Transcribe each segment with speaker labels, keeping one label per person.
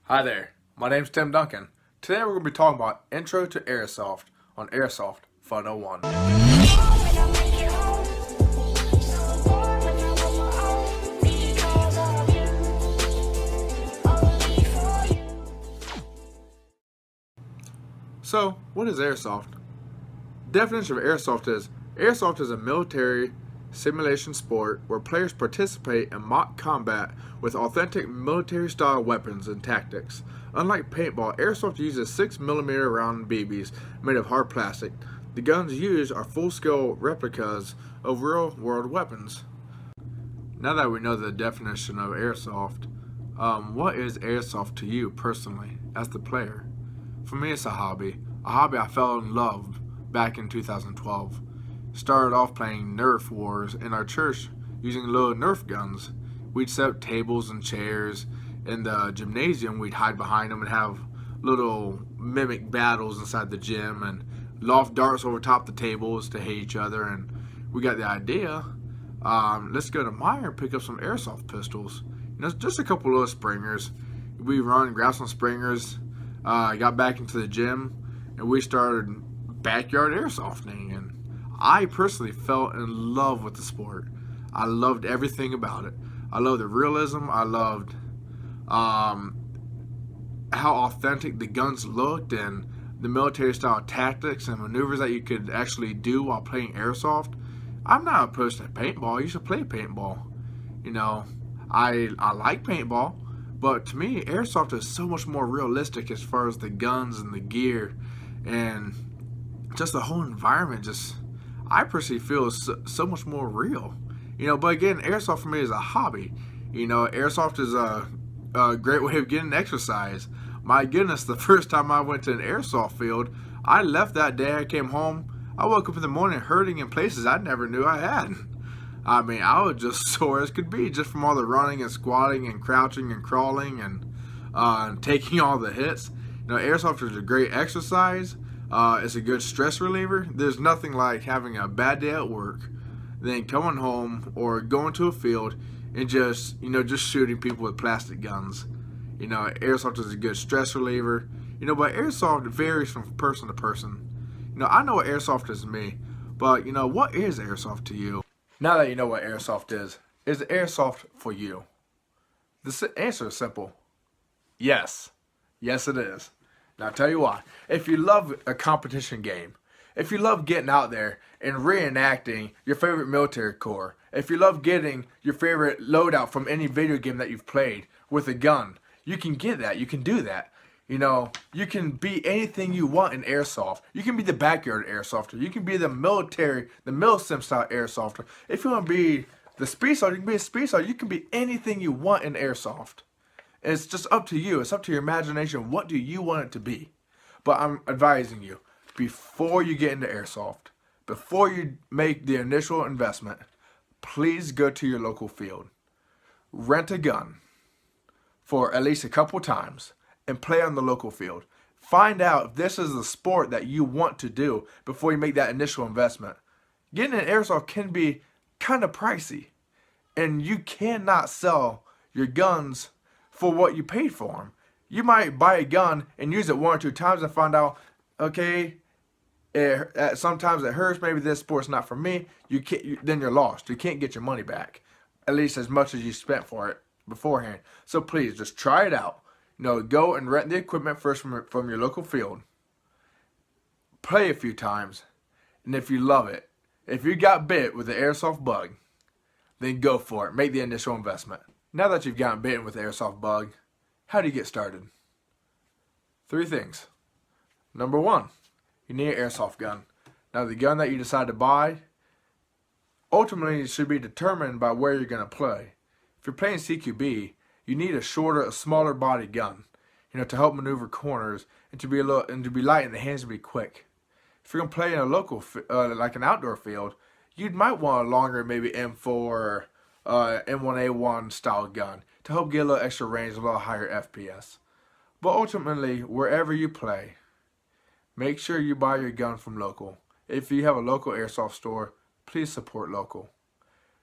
Speaker 1: Hi there, my name's Tim Duncan. Today we're going to be talking about Intro to Airsoft on Airsoft FUN01. So, what is Airsoft? Definition of Airsoft is a military simulation sport where players participate in mock combat with authentic military-style weapons and tactics. Unlike paintball, Airsoft uses 6mm round BBs made of hard plastic. The guns used are full-scale replicas of real-world weapons. Now that we know the definition of Airsoft, what is Airsoft to you personally, as the player? For me, it's a hobby I fell in love back in 2012. Started off playing Nerf wars in our church using little Nerf guns. We'd set up tables and chairs in the gymnasium. We'd hide behind them and have little mimic battles inside the gym and loft darts over top the tables to hit each other. And we got the idea, let's go to Meyer and pick up some airsoft pistols. Just a couple little springers. We run, grab some springers, got back into the gym, and we started backyard airsofting, and I personally fell in love with the sport. I loved everything about it. I loved the realism. I loved how authentic the guns looked and the military style tactics and maneuvers that you could actually do while playing airsoft. I'm not opposed to paintball. You should play paintball. I like paintball, but to me, airsoft is so much more realistic as far as the guns and the gear and just the whole environment. I personally feel is so much more real. But again, airsoft for me is a hobby. Airsoft is a great way of getting exercise. My goodness, the first time I went to an airsoft field, I left that day. I came home. I woke up in the morning hurting in places I never knew I had. I mean, I was just sore as could be just from all the running and squatting and crouching and crawling and taking all the hits. Airsoft is a great exercise. It's a good stress reliever. There's nothing like having a bad day at work, then coming home or going to a field and just shooting people with plastic guns. Airsoft is a good stress reliever. But airsoft varies from person to person. I know what airsoft is to me, but what is airsoft to you? Now that you know what airsoft is airsoft for you? The answer is simple. Yes. Yes, it is. Now, I'll tell you why. If you love a competition game, if you love getting out there and reenacting your favorite military corps, if you love getting your favorite loadout from any video game that you've played with a gun, you can get that. You can do that. You can be anything you want in airsoft. You can be the backyard airsofter. You can be the military, the mil-sim style airsofter. If you want to be the speed soldier, you can be a speed soldier. You can be anything you want in airsoft. It's just up to you. It's up to your imagination. What do you want it to be? But I'm advising you, before you get into airsoft, before you make the initial investment, please go to your local field. Rent a gun for at least a couple times and play on the local field. Find out if this is the sport that you want to do before you make that initial investment. Getting an airsoft can be kind of pricey, and you cannot sell your guns for what you paid for them. You might buy a gun and use it one or two times and find out, okay, sometimes it hurts, maybe this sport's not for me. Then you're lost. You can't get your money back, at least as much as you spent for it beforehand. So please, just try it out. Go and rent the equipment first from your local field. Play a few times, and if you love it, if you got bit with the airsoft bug, then go for it. Make the initial investment. Now that you've gotten bitten with the airsoft bug, how do you get started? 3 things. Number 1, you need an airsoft gun. Now, the gun that you decide to buy ultimately should be determined by where you're going to play. If you're playing CQB, you need a smaller body gun, to help maneuver corners and to be light in the hands and be quick. If you're going to play in a local, like an outdoor field, you might want a longer, maybe M4 or M1A1 style gun to help get a little extra range, a little higher FPS. But ultimately, wherever you play, make sure you buy your gun from local. If you have a local airsoft store, please support local.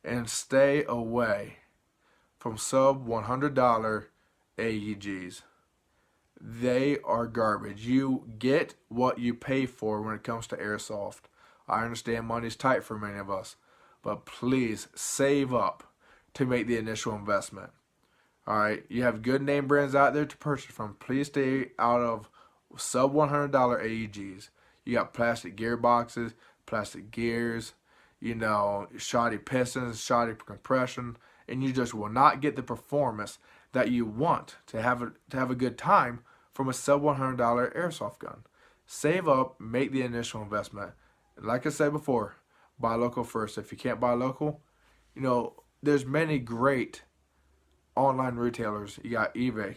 Speaker 1: And stay away from sub $100 AEGs. They are garbage. You get what you pay for when it comes to airsoft. I understand money's tight for many of us, but please save up to make the initial investment. Alright, you have good name brands out there to purchase from. Please stay out of sub $100 AEGs. You got plastic gearboxes, plastic gears, shoddy pistons, shoddy compression, and you just will not get the performance that you want to have a good time from a sub $100 airsoft gun. Save up, make the initial investment. Like I said before, buy local first. If you can't buy local, there's many great online retailers. You got eBay,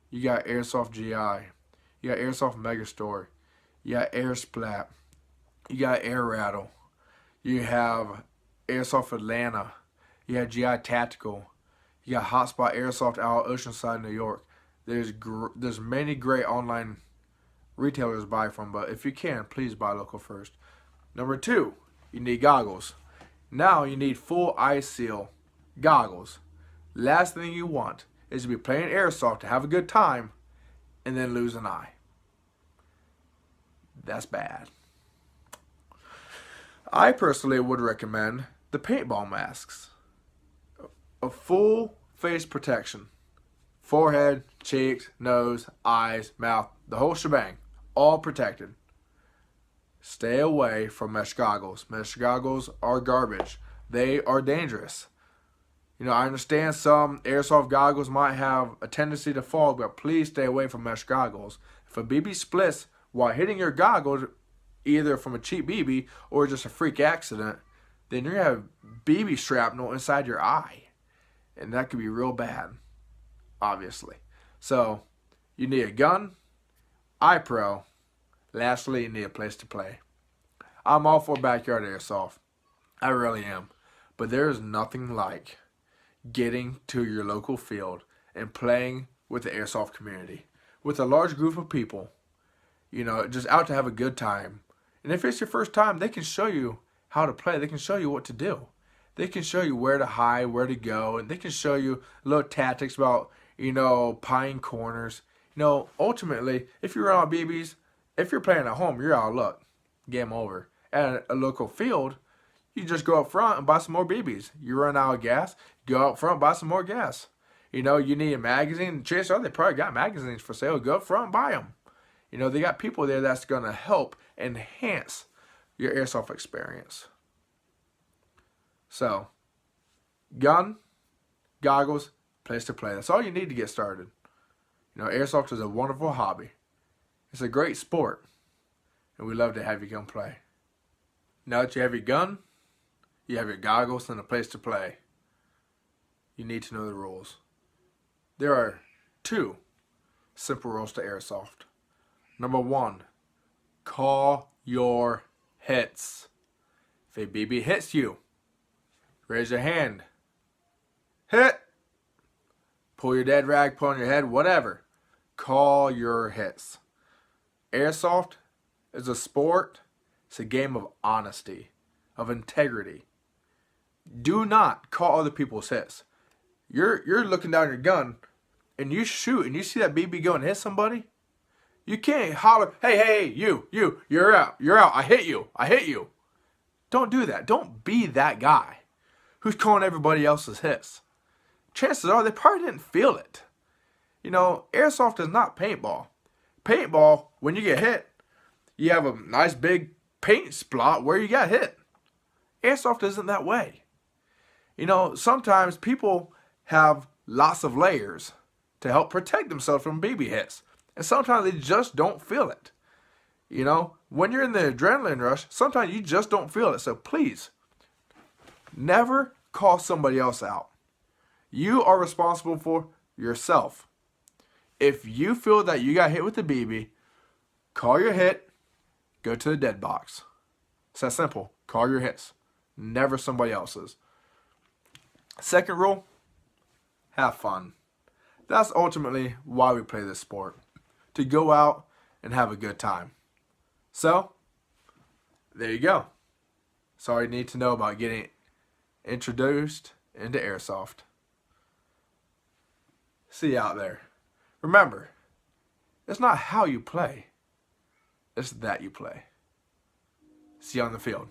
Speaker 1: you got Airsoft GI, you got Airsoft Megastore, you got Airsplat, you got Air Rattle, you have Airsoft Atlanta, you have GI Tactical, you got Hotspot Airsoft out of Oceanside, New York. There's many great online retailers to buy from, but if you can, please buy local first. Number 2, you need goggles. Now you need full eye seal goggles. Last thing you want is to be playing airsoft to have a good time and then lose an eye. That's bad. I personally would recommend the paintball masks. A full face protection. Forehead, cheeks, nose, eyes, mouth, the whole shebang. All protected. Stay away from mesh goggles. Mesh goggles are garbage. They are dangerous. I understand some airsoft goggles might have a tendency to fog, but please stay away from mesh goggles. If a BB splits while hitting your goggles, either from a cheap BB or just a freak accident, then you're going to have BB shrapnel inside your eye. And that could be real bad, obviously. So, you need a gun, eye pro. Lastly, you need a place to play. I'm all for backyard airsoft. I really am. But there is nothing like getting to your local field and playing with the airsoft community. With a large group of people, just out to have a good time. And if it's your first time, they can show you how to play. They can show you what to do. They can show you where to hide, where to go, and they can show you little tactics about, pieing corners. Ultimately, if you run out of BBs, if you're playing at home, you're out of luck. Game over. At a local field, you just go up front and buy some more BBs. You run out of gas, go up front, buy some more gas. You need a magazine. Chances are they probably got magazines for sale. Go up front and buy them. They got people there that's going to help enhance your airsoft experience. So, gun, goggles, place to play. That's all you need to get started. Airsoft is a wonderful hobby. It's a great sport, and we love to have you come play. Now that you have your gun, you have your goggles, and a place to play, you need to know the rules. There are 2 simple rules to airsoft. Number 1, call your hits. If a BB hits you, raise your hand. Hit. Pull your dead rag, pull on your head, whatever. Call your hits. Airsoft is a sport. It's a game of honesty, of integrity. Do not call other people's hits. You're looking down your gun and you shoot and you see that BB go and hit somebody. You can't holler, hey, you're out, I hit you. Don't do that. Don't be that guy who's calling everybody else's hits. Chances are they probably didn't feel it. Airsoft is not paintball. Paintball, when you get hit, you have a nice big paint splot where you got hit. Airsoft isn't that way. Sometimes people have lots of layers to help protect themselves from BB hits. And sometimes they just don't feel it. When you're in the adrenaline rush, sometimes you just don't feel it. So please, never call somebody else out. You are responsible for yourself. If you feel that you got hit with the BB, call your hit, go to the dead box. It's that simple. Call your hits, never somebody else's. Second rule, have fun. That's ultimately why we play this sport. To go out and have a good time. So, there you go. That's all you need to know about getting introduced into airsoft. See you out there. Remember, It's not how you play. It's that you play. See you on the field.